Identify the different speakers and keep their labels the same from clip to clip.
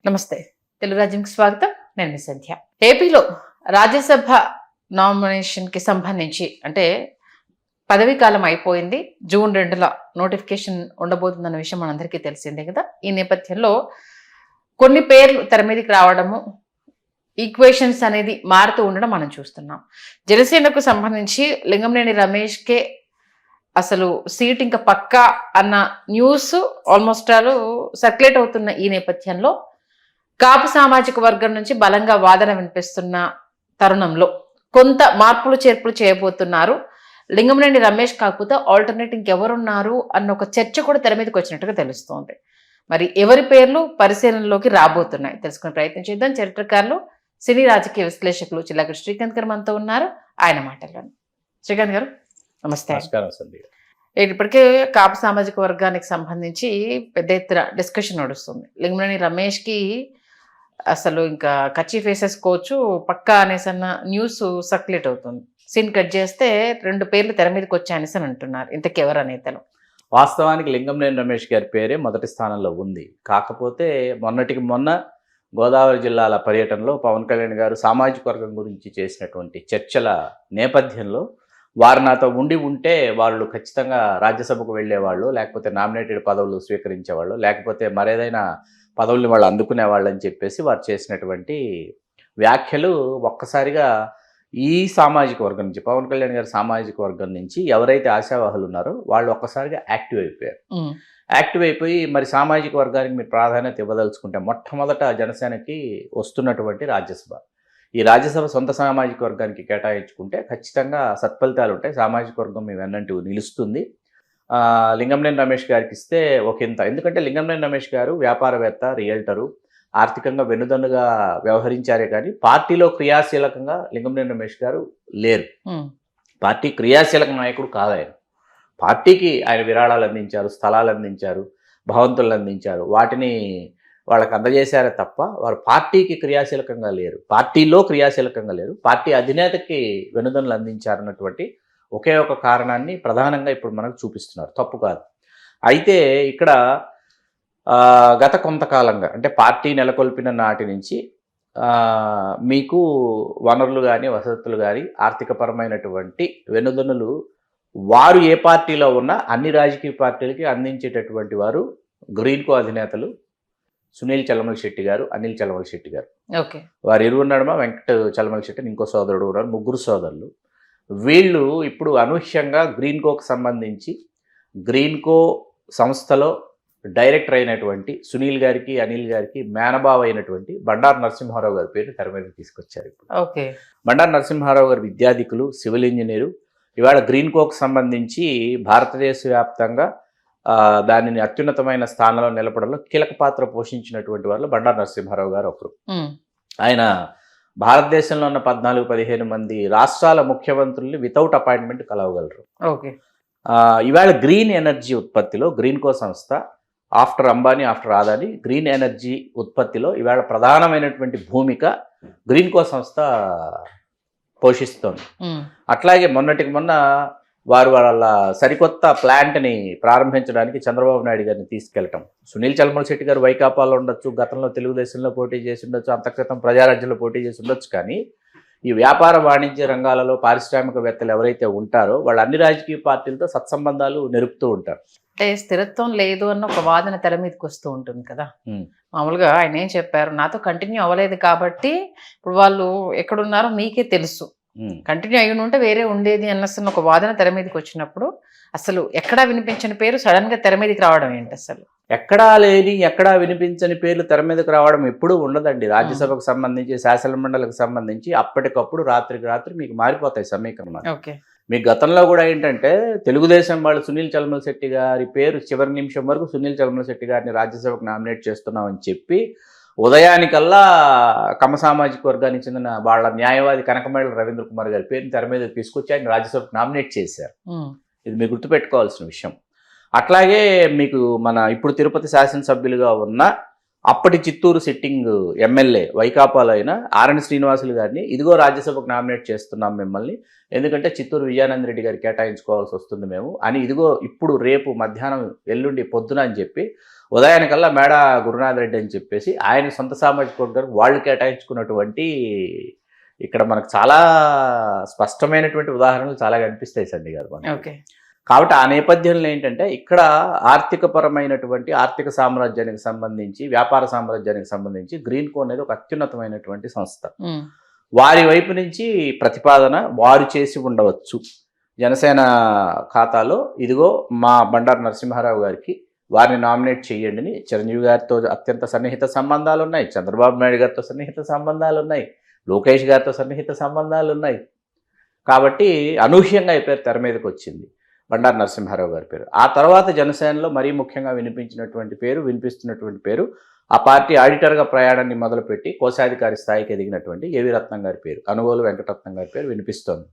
Speaker 1: నమస్తే. తెలుగు రాజ్యంకి స్వాగతం. నేను మీ సంధ్య. ఏపీలో రాజ్యసభ నామినేషన్‌కి సంబంధించి అంటే పదవీ కాలం అయిపోయింది. జూన్ 2న నోటిఫికేషన్ ఉండబోతుందన్న విషయం మనందరికీ తెలిసిందే కదా! ఈ నేపథ్యంలో కొన్ని పేర్లు తెర మీదకి రావడము, ఈక్వేషన్స్ అనేది మారుతూ ఉండడం మనం చూస్తున్నాం. జనసేనకు సంబంధించి లింగంనేని రమేష్‌కే అసలు సీట్ ఇంకా పక్కా అన్న న్యూస్ ఆల్మోస్ట్ సర్క్యులేట్ అవుతున్న ఈ నేపథ్యంలో కాపు సామాజిక వర్గం నుంచి బలంగా వాదన వినిపిస్తున్న తరుణంలో కొంత మార్పులు చేర్పులు చేయబోతున్నారు. లింగంనేని రమేష్ కాకపోతే ఆల్టర్నేట్ ఇంకెవరున్నారు అన్న ఒక చర్చ కూడా తెర మీదకి వచ్చినట్టుగా తెలుస్తోంది. మరి ఎవరి పేర్లు పరిశీలనలోకి రాబోతున్నాయి తెలుసుకునే ప్రయత్నం చేద్దాం. చరిత్రకారులు, సినీ రాజకీయ విశ్లేషకులు చిల్లకూరి శ్రీకాంత్ గారు మనతో ఉన్నారు. ఆయన మాటల్లోని. శ్రీకాంత్ గారు నమస్తే. ఇప్పటికే కాపు సామాజిక వర్గానికి సంబంధించి పెద్ద ఎత్తున డిస్కషన్ నడుస్తుంది. లింగంనేని రమేష్కి అసలు ఇంకా కర్చీఫ్ వేసేసుకోవచ్చు పక్కా అనేసి అన్న న్యూస్ సర్క్యులేట్ అవుతుంది. సీన్ కట్ చేస్తే 2 పేర్లు తెర మీదకి వచ్చాయనేసి అని అంటున్నారు. ఇంతకెవరు నేతలు?
Speaker 2: వాస్తవానికి లింగంనేని రమేష్ గారి పేరే మొదటి స్థానంలో ఉంది. కాకపోతే మొన్నటికి మొన్న గోదావరి జిల్లాల పర్యటనలో పవన్ కళ్యాణ్ గారు సామాజిక వర్గం గురించి చేసినటువంటి చర్చల నేపథ్యంలో వారు నాతో ఉంటే వాళ్ళు ఖచ్చితంగా రాజ్యసభకు వెళ్ళేవాళ్ళు, లేకపోతే నామినేటెడ్ పదవులు స్వీకరించేవాళ్ళు, లేకపోతే మరేదైనా పదవుల్ని వాళ్ళు అందుకునేవాళ్ళు అని చెప్పేసి వారు చేసినటువంటి వ్యాఖ్యలు ఒక్కసారిగా ఈ సామాజిక వర్గం నుంచి, పవన్ కళ్యాణ్ గారి సామాజిక వర్గం నుంచి ఎవరైతే ఆశావాహులు ఉన్నారో వాళ్ళు ఒక్కసారిగా యాక్టివ్ అయిపోయారు. యాక్టివ్ అయిపోయి మరి సామాజిక వర్గానికి మీరు ప్రాధాన్యత ఇవ్వదలుచుకుంటే మొట్టమొదట జనసేనకి వస్తున్నటువంటి రాజ్యసభ, ఈ రాజ్యసభ సొంత సామాజిక వర్గానికి కేటాయించుకుంటే ఖచ్చితంగా సత్ఫలితాలు ఉంటాయి. సామాజిక వర్గం మీ వెన్నంటూ నిలుస్తుంది. లింగంనేని రమేష్ గారికి ఇస్తే ఒకంత. ఎందుకంటే లింగంనేని రమేష్ గారు వ్యాపారవేత్త, రియల్టరు, ఆర్థికంగా వెన్నుదన్నుగా వ్యవహరించారే కానీ పార్టీలో క్రియాశీలకంగా లింగంనేని రమేష్ గారు లేరు. పార్టీ క్రియాశీలక నాయకుడు కాదు ఆయన. పార్టీకి ఆయన విరాళాలు అందించారు, స్థలాలు అందించారు, భవంతులు అందించారు, వాటిని వాళ్ళకి అందజేశారే తప్ప వారు పార్టీకి క్రియాశీలకంగా లేరు, పార్టీలో క్రియాశీలకంగా లేరు, పార్టీ అధినేతకి వెనుదన్నులు అందించారన్నటువంటి ఒకే ఒక కారణాన్ని ప్రధానంగా ఇప్పుడు మనకు చూపిస్తున్నారు. తప్పు కాదు. అయితే ఇక్కడ గత కొంతకాలంగా అంటే పార్టీ నెలకొల్పిన నాటి నుంచి మీకు వనరులు కానీ వసతులు కానీ ఆర్థికపరమైనటువంటి వెనుదన్నులు వారు ఏ పార్టీలో ఉన్నా అన్ని రాజకీయ పార్టీలకి అందించేటటువంటి వారు గ్రీన్కో అధినేతలు సునీల్ చలమలశెట్టి గారు, అనిల్ చలమలశెట్టి గారు. వారు ఇరువురు నడుమ వెంకట చలమలశెట్టి ఇంకో సోదరుడు ఉన్నారు, 3 సోదరులు. వీళ్ళు ఇప్పుడు అనూహ్యంగా గ్రీన్కోకి సంబంధించి గ్రీన్కో సంస్థలో డైరెక్టర్ అయినటువంటి సునీల్ గారికి, అనిల్ గారికి మేనబావ అయినటువంటి బండారు నరసింహారావు గారి పేరు తెర మీద తీసుకొచ్చారు. ఇప్పుడు బండారు నరసింహారావు గారు విద్యాధికులు, సివిల్ ఇంజనీరు. ఇవాళ గ్రీన్కోకి సంబంధించి భారతదేశ వ్యాప్తంగా దానిని అత్యున్నతమైన స్థానంలో నిలపడంలో కీలక పాత్ర పోషించినటువంటి వాళ్ళు బండారు నరసింహారావు గారు ఒకరు. ఆయన భారతదేశంలో ఉన్న 14-15 మంది రాష్ట్రాల ముఖ్యమంత్రుల్ని వితౌట్ అపాయింట్మెంట్ కలవగలరు. ఇవాళ గ్రీన్ ఎనర్జీ ఉత్పత్తిలో గ్రీన్కో సంస్థ after Ambani, after Adani green energy ఉత్పత్తిలో ఇవాళ ప్రధానమైనటువంటి భూమిక గ్రీన్కో సంస్థ పోషిస్తోంది. అట్లాగే మొన్నటికి మొన్న వారు వాళ్ళ సరికొత్త ప్లాంట్ని ప్రారంభించడానికి చంద్రబాబు నాయుడు గారిని తీసుకెళ్ళటం. సునీల్ చలమలశెట్టి గారు వైకాపాలో ఉండొచ్చు, గతంలో తెలుగుదేశంలో పోటీ చేసి ఉండొచ్చు, అంతక్రితం ప్రజారాజ్యంలో పోటీ చేసి ఉండొచ్చు. కానీ ఈ వ్యాపార వాణిజ్య రంగాలలో పారిశ్రామికవేత్తలు ఎవరైతే ఉంటారో వాళ్ళు అన్ని రాజకీయ పార్టీలతో సత్సంబంధాలు నెరుపుతూ ఉంటారు.
Speaker 1: అంటే స్థిరత్వం లేదు అన్న ఒక వాదన తెర మీదకి వస్తూ ఉంటుంది కదా. మామూలుగా ఆయన ఏం చెప్పారు, నాతో కంటిన్యూ అవ్వలేదు కాబట్టి ఇప్పుడు వాళ్ళు ఎక్కడున్నారో మీకే తెలుసు, కంటిన్యూ అయ్యి ఉంటే వేరే ఉండేది అన్న ఒక వాదన తెర మీదకి వచ్చినప్పుడు అసలు ఎక్కడా వినిపించని పేరు సడన్ గా తెర మీదకి రావడం ఏంటి? అసలు
Speaker 2: ఎక్కడా లేని, ఎక్కడా వినిపించని పేర్లు తెర మీదకి రావడం ఎప్పుడూ ఉండదండి. రాజ్యసభకు సంబంధించి, శాసన మండలికి సంబంధించి అప్పటికప్పుడు రాత్రికి రాత్రి మీకు మారిపోతాయి సమీకరణాలు. మీ గతంలో కూడా ఏంటంటే తెలుగుదేశం వాళ్ళు సునీల్ చలమలశెట్టి గారి పేరు చివరి నిమిషం వరకు సునీల్ చలమలశెట్టి గారిని రాజ్యసభకు నామినేట్ చేస్తున్నామని చెప్పి ఉదయానికల్లా కమ్మ సామాజిక వర్గానికి చెందిన వాళ్ళ న్యాయవాది కనకమేళ రవీంద్ర కుమార్ గారి పేరుని తెర మీద తీసుకొచ్చి ఆయన రాజ్యసభకు నామినేట్ చేశారు. ఇది మీరు గుర్తుపెట్టుకోవాల్సిన విషయం. అట్లాగే మీకు మన ఇప్పుడు తిరుపతి శాసనసభ్యులుగా ఉన్న అప్పటి చిత్తూరు సిట్టింగ్ ఎమ్మెల్యే వైకాపాలో అయిన ఆర్ఎన్ శ్రీనివాసులు గారిని ఇదిగో రాజ్యసభకు నామినేట్ చేస్తున్నాం మిమ్మల్ని, ఎందుకంటే చిత్తూరు విజయానంద రెడ్డి గారికి కేటాయించుకోవాల్సి వస్తుంది మేము అని, ఇదిగో ఇప్పుడు రేపు మధ్యాహ్నం ఎల్లుండి పొద్దున అని చెప్పి ఉదయానికల్లా మేడ గురునాథ్ రెడ్డి అని చెప్పేసి ఆయన సొంత సామాజిక వర్గానికి వాళ్ళు కేటాయించుకున్నటువంటి ఇక్కడ మనకు చాలా స్పష్టమైనటువంటి ఉదాహరణలు చాలా కనిపిస్తాయి సండి గారు మనకి.
Speaker 1: ఓకే.
Speaker 2: కాబట్టి ఆ నేపథ్యంలో ఏంటంటే ఇక్కడ ఆర్థికపరమైనటువంటి ఆర్థిక సామ్రాజ్యానికి సంబంధించి వ్యాపార సామ్రాజ్యానికి సంబంధించి గ్రీన్ కో అనేది ఒక అత్యున్నతమైనటువంటి సంస్థ. వారి వైపు నుంచి ప్రతిపాదన వారు చేసి ఉండవచ్చు, జనసేన ఖాతాలో ఇదిగో మా బండారు నరసింహారావు గారికి వారిని నామినేట్ చేయండి అని చిరంజీవి గారితో అత్యంత సన్నిహిత సంబంధాలు ఉన్నాయి, చంద్రబాబు నాయుడు గారితో సన్నిహిత సంబంధాలు ఉన్నాయి, లోకేష్ గారితో సన్నిహిత సంబంధాలు ఉన్నాయి. కాబట్టి అనూహ్యంగా ఈ పేరు తెర మీదకి వచ్చింది, బండారు నరసింహారావు గారి పేరు. ఆ తర్వాత జనసేనలో మరీ ముఖ్యంగా వినిపిస్తున్నటువంటి పేరు ఆ పార్టీ ఆడిటర్గా ప్రయాణాన్ని మొదలుపెట్టి కోశాధికారి స్థాయికి ఎదిగినటువంటి ఏవి రత్నం గారి పేరు, అనుగోలు వెంకటరత్నం గారి పేరు వినిపిస్తోంది.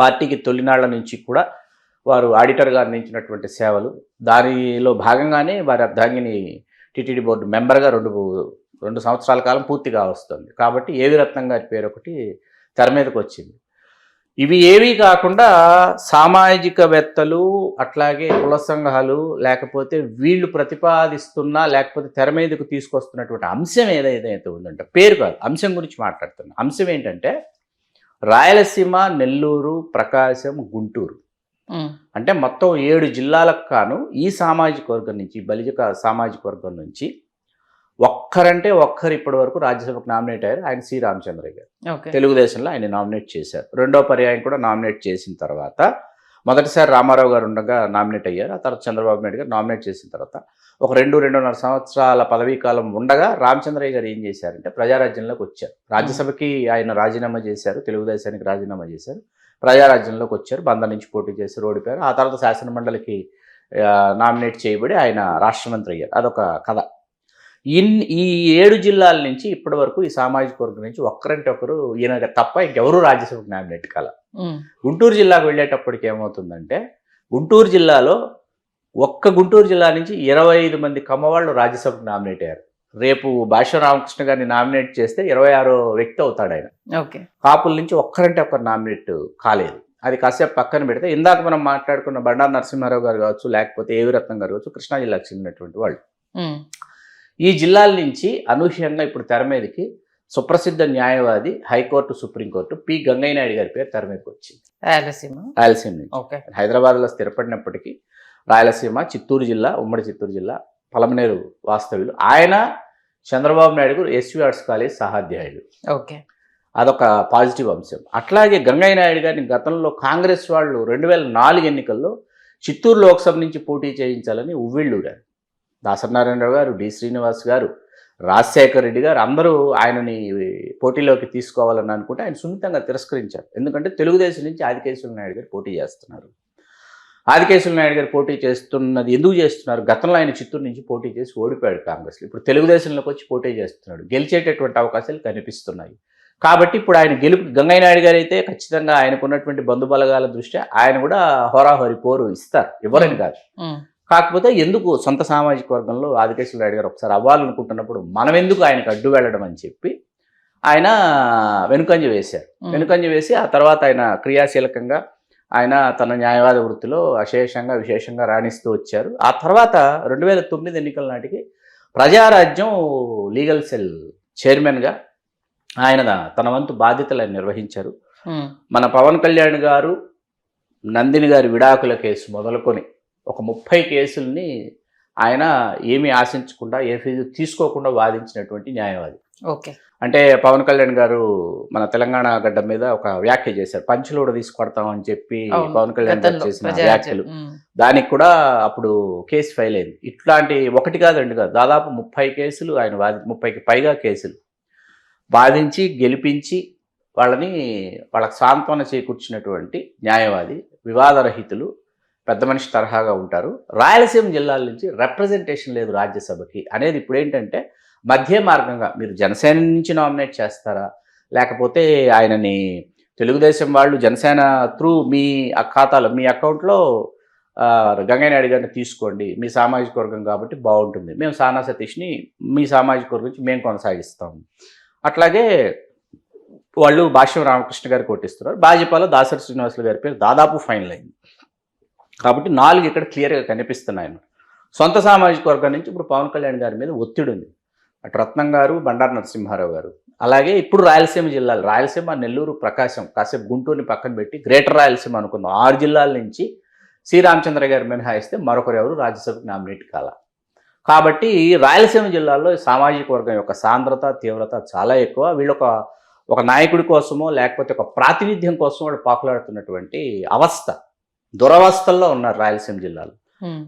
Speaker 2: పార్టీకి తొలినాళ్ల నుంచి కూడా వారు ఆడిటర్గా అందించినటువంటి సేవలు, దానిలో భాగంగానే వారి అర్ధాంగిని టీటీడీ బోర్డు మెంబర్గా రెండు సంవత్సరాల కాలం పూర్తిగా వస్తుంది. కాబట్టి ఏవి రత్నం గారి పేరు ఒకటి తెర మీదకి వచ్చింది. ఇవి ఏవి కాకుండా సామాజికవేత్తలు అట్లాగే కుల సంఘాలు లేకపోతే వీళ్ళు ప్రతిపాదిస్తున్నా లేకపోతే తెర మీదకు తీసుకొస్తున్నటువంటి అంశం ఏదైతే ఉందంటే, పేరు కాదు అంశం గురించి మాట్లాడుతున్నా. అంశం ఏంటంటే రాయలసీమ, నెల్లూరు, ప్రకాశం, గుంటూరు అంటే మొత్తం 7 జిల్లాలకు కాను ఈ సామాజిక వర్గం నుంచి, బలిజ సామాజిక వర్గం నుంచి ఒక్కరు ఇప్పటి వరకు రాజ్యసభకు నామినేట్ అయ్యారు. ఆయన సి రామచంద్రయ్య గారు. తెలుగుదేశంలో ఆయన నామినేట్ చేశారు. రెండో పర్యాయం కూడా నామినేట్ చేసిన తర్వాత మొదటిసారి రామారావు గారు ఉండగా నామినేట్ అయ్యారు. ఆ తర్వాత చంద్రబాబు నాయుడు గారు నామినేట్ చేసిన తర్వాత ఒక 2-2.5 సంవత్సరాల పదవీ కాలం ఉండగా రామచంద్రయ్య గారు ఏం చేశారంటే ప్రజారాజ్యంలోకి వచ్చారు. రాజ్యసభకి ఆయన రాజీనామా చేశారు, తెలుగుదేశానికి రాజీనామా చేశారు, ప్రజారాజ్యంలోకి వచ్చారు, బందర్ నుంచి పోటీ చేసి ఓడిపోయారు. ఆ తర్వాత శాసనమండలికి నామినేట్ చేయబడి ఆయన రాష్ట్ర మంత్రి అయ్యారు. అదొక కథ. ఈ 7 జిల్లాల నుంచి ఇప్పటి వరకు ఈ సామాజిక వర్గం నుంచి ఒక్కరంటే ఒకరు ఈయన తప్ప ఇంకెవరూ రాజ్యసభకు నామినేట్ కాల. గుంటూరు జిల్లాకు వెళ్ళేటప్పటికి ఏమవుతుందంటే గుంటూరు జిల్లాలో గుంటూరు జిల్లా నుంచి 25 మంది కమ్మవాళ్ళు రాజ్యసభకు నామినేట్ అయ్యారు. రేపు భాష్య రామకృష్ణ గారిని నామినేట్ చేస్తే 26వ వ్యక్తి అవుతాడు ఆయన. కాపుల నుంచి ఒక్కరంటే ఒకరు నామినేట్ కాలేదు. అది కాసేపు పక్కన పెడితే ఇందాక మనం మాట్లాడుకున్న బండారు నరసింహారావు గారు కావచ్చు, లేకపోతే ఏవి రత్నం గారు కావచ్చు, కృష్ణా జిల్లాకు చెందినటువంటి వాళ్ళు. ఈ జిల్లాల నుంచి అనూహ్యంగా ఇప్పుడు తెర మీదకి సుప్రసిద్ధ న్యాయవాది, high court, supreme court P Gangaiah Naidu గారి పేరు తెర మీదకి వచ్చింది. రాయలసీమ నుంచి హైదరాబాద్లో స్థిరపడినప్పటికీ రాయలసీమ, చిత్తూరు జిల్లా, ఉమ్మడి చిత్తూరు జిల్లా, పలమనేరు వాస్తవ్యులు. ఆయన చంద్రబాబు నాయుడు గారు ఎస్వి ఆర్ట్స్ కాలేజ్ సహాధ్యాయుడు. అదొక పాజిటివ్ అంశం. అట్లాగే గంగయ్య నాయుడు గారిని గతంలో కాంగ్రెస్ వాళ్ళు 2004 ఎన్నికల్లో చిత్తూరు లోక్సభ నుంచి పోటీ చేయించాలని ఉవ్విళ్ళూరారు. దాసనారాయణరావు గారు, డి శ్రీనివాస్ గారు, రాజశేఖర్ రెడ్డి గారు అందరూ ఆయనని పోటీలోకి తీసుకోవాలని అనుకుంటే ఆయన సున్నితంగా తిరస్కరించారు. ఎందుకంటే తెలుగుదేశం నుంచి ఆదికేశవ నాయుడు గారు పోటీ చేస్తున్నారు. ఆదికేశవ నాయుడు గారు పోటీ చేస్తున్నది ఎందుకు చేస్తున్నారు? గతంలో ఆయన చిత్తూరు నుంచి పోటీ చేసి ఓడిపోయాడు కాంగ్రెస్లో. ఇప్పుడు తెలుగుదేశంలోకి వచ్చి పోటీ చేస్తున్నాడు. గెలిచేటటువంటి అవకాశాలు కనిపిస్తున్నాయి. కాబట్టి ఇప్పుడు ఆయన గంగయ్య నాయుడు గారు అయితే ఖచ్చితంగా ఆయనకున్నటువంటి బంధుబలగాల దృష్ట్యా ఆయన కూడా హోరాహోరి పోరు ఇస్తారు, ఎవరని కాదు. కాకపోతే ఎందుకు సొంత సామాజిక వర్గంలో ఆదికేశవ నాయుడు గారు ఒకసారి అవ్వాలనుకుంటున్నప్పుడు మనం ఎందుకు ఆయనకు అడ్డు వెళ్ళడం అని చెప్పి ఆయన వెనుకంజ వేసి ఆ తర్వాత ఆయన క్రియాశీలకంగా ఆయన తన న్యాయవాద వృత్తిలో విశేషంగా రాణిస్తూ వచ్చారు. ఆ తర్వాత 2009 ఎన్నికల నాటికి ప్రజారాజ్యం లీగల్ సెల్ చైర్మన్గా ఆయన తన వంతు బాధ్యతలను నిర్వహించారు. మన పవన్ కళ్యాణ్ గారు, నందిని గారి విడాకుల కేసు మొదలుకొని ఒక 30 కేసుల్ని ఆయన ఏమీ ఆశించకుండా, ఏ ఫీజు తీసుకోకుండా వాదించినటువంటి న్యాయవాది. అంటే పవన్ కళ్యాణ్ గారు మన తెలంగాణ గడ్డ మీద ఒక వ్యాఖ్య చేశారు, పంచులోడు తీసుకొడతామని చెప్పి పవన్ కళ్యాణ్ గారు చేసిన వ్యాఖ్యలు, దానికి కూడా అప్పుడు కేసు ఫైల్ అయింది. ఇట్లాంటి 1 కాదు 2 కాదు, దాదాపు 30 కేసులు ఆయన 30కి పైగా కేసులు వాదించి గెలిపించి వాళ్ళకి సాంత్వన చేకూర్చినటువంటి న్యాయవాది, వివాదరహితులు, పెద్ద మనిషి తరహాగా ఉంటారు. రాయలసీమ జిల్లాల నుంచి రిప్రజెంటేషన్ లేదు రాజ్యసభకి అనేది ఇప్పుడు ఏంటంటే మధ్య మార్గంగా మీరు జనసేన నుంచి నామినేట్ చేస్తారా, లేకపోతే ఆయనని తెలుగుదేశం వాళ్ళు జనసేన త్రూ మీ ఖాతాలో మీ అకౌంట్లో గంగయ్య నాయుడు గారిని తీసుకోండి, మీ సామాజిక వర్గం కాబట్టి బాగుంటుంది, మేము సానా సతీష్ని మీ సామాజిక వర్గం నుంచి మేము కొనసాగిస్తాం. అట్లాగే వాళ్ళు భాష్యం రామకృష్ణ గారు కొట్టిస్తున్నారు. భాజపాలో దాసరి శ్రీనివాసులు గారి పేరు దాదాపు ఫైనల్ అయింది. కాబట్టి 4 ఇక్కడ క్లియర్గా కనిపిస్తున్నాయి అన్నమాట. సొంత సామాజిక వర్గం నుంచి ఇప్పుడు పవన్ కళ్యాణ్ గారి మీద ఒత్తిడి ఉంది. అటు రత్నం గారు, బండారు నరసింహారావు గారు, అలాగే ఇప్పుడు రాయలసీమ జిల్లాలు, రాయలసీమ, నెల్లూరు, ప్రకాశం, కాసేపు గుంటూరుని పక్కన పెట్టి గ్రేటర్ రాయలసీమ అనుకుందాం. 6 జిల్లాల నుంచి శ్రీరామచంద్ర గారు మినహాయిస్తే మరొకరు ఎవరు రాజ్యసభకు నామినేట్ కాల. కాబట్టి రాయలసీమ జిల్లాలో సామాజిక వర్గం యొక్క సాంద్రత, తీవ్రత చాలా ఎక్కువ. వీళ్ళు ఒక నాయకుడి కోసమో లేకపోతే ఒక ప్రాతినిధ్యం కోసం వాళ్ళు పాకులాడుతున్నటువంటి దురవస్థల్లో ఉన్నారు రాయలసీమ జిల్లాలో.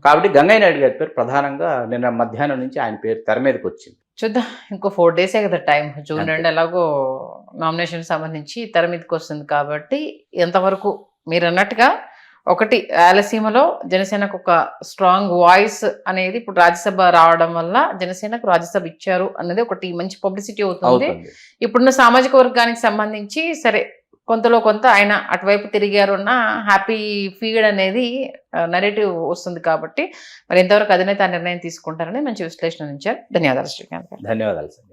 Speaker 2: కాబట్టి గంగయ్య నాయుడు గారి పేరు ప్రధానంగా నిన్న మధ్యాహ్నం నుంచి ఆయన పేరు తెర మీదకి వచ్చింది.
Speaker 1: చూద్దాం, ఇంకో 4 డేసే కదా టైం. జూన్
Speaker 2: అంతే.
Speaker 1: 2 ఎలాగో నామినేషన్ సంబంధించి తెర మీదకి వస్తుంది కాబట్టి ఎంతవరకు మీరు అన్నట్టుగా ఒకటి రాయలసీమలో జనసేనకు ఒక స్ట్రాంగ్ వాయిస్ అనేది ఇప్పుడు రాజ్యసభ రావడం వల్ల జనసేనకు రాజ్యసభ ఇచ్చారు అనేది ఒకటి మంచి పబ్లిసిటీ అవుతుంది. ఇప్పుడున్న సామాజిక వర్గానికి సంబంధించి సరే కొంతలో కొంత ఆయన అటువైపు తిరిగారు అన్న హ్యాపీ ఫీడ్ అనేది నెరేటివ్ వస్తుంది. కాబట్టి మరి ఎంతవరకు అధినేత నిర్ణయం తీసుకుంటారని మంచి విశ్లేషణ ఇచ్చారు. ధన్యవాదాలు శ్రీకాంత్ గారు.
Speaker 2: ధన్యవాదాలు సార్.